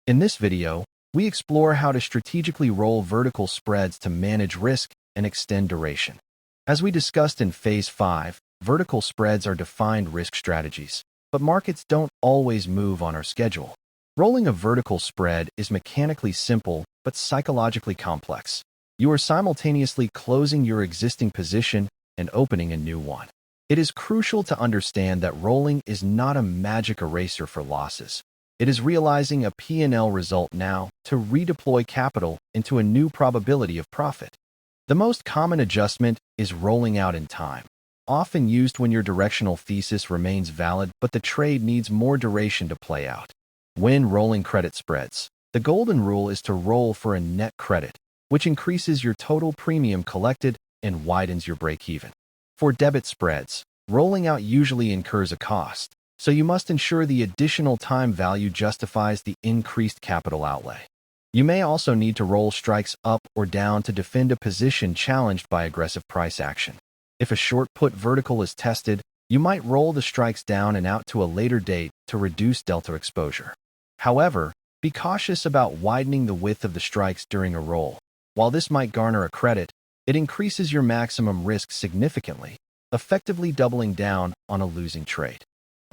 In this video, we explore how to strategically roll vertical spreads to manage risk and extend duration. As we discussed in Phase 5, vertical spreads are defined risk strategies, but markets don't always move on our schedule. Rolling a vertical spread is mechanically simple but psychologically complex. You are simultaneously closing your existing position and opening a new one. It is crucial to understand that rolling is not a magic eraser for losses. It is realizing a P&L result now to redeploy capital into a new probability of profit. The most common adjustment is rolling out in time, often used when your directional thesis remains valid but the trade needs more duration to play out. When rolling credit spreads, the golden rule is to roll for a net credit, which increases your total premium collected and widens your break-even. For debit spreads, rolling out usually incurs a cost, so you must ensure the additional time value justifies the increased capital outlay. You may also need to roll strikes up or down to defend a position challenged by aggressive price action. If a short put vertical is tested, you might roll the strikes down and out to a later date to reduce delta exposure. However, be cautious about widening the width of the strikes during a roll. While this might garner a credit, it increases your maximum risk significantly, effectively doubling down on a losing trade.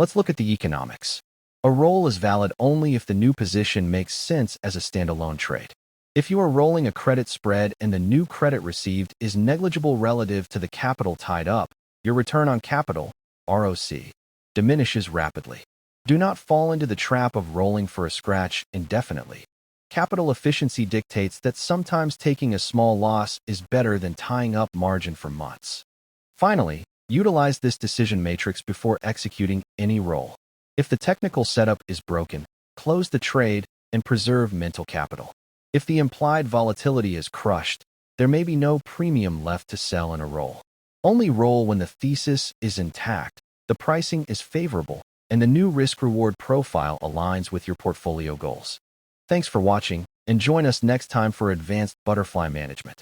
Let's look at the economics. A roll is valid only if the new position makes sense as a standalone trade. If you are rolling a credit spread and the new credit received is negligible relative to the capital tied up, your return on capital, ROC, diminishes rapidly. Do not fall into the trap of rolling for a scratch indefinitely. Capital efficiency dictates that sometimes taking a small loss is better than tying up margin for months. Finally, utilize this decision matrix before executing any roll. If the technical setup is broken, close the trade and preserve mental capital. If the implied volatility is crushed, there may be no premium left to sell in a roll. Only roll when the thesis is intact, the pricing is favorable, and the new risk-reward profile aligns with your portfolio goals. Thanks for watching, and join us next time for advanced butterfly management.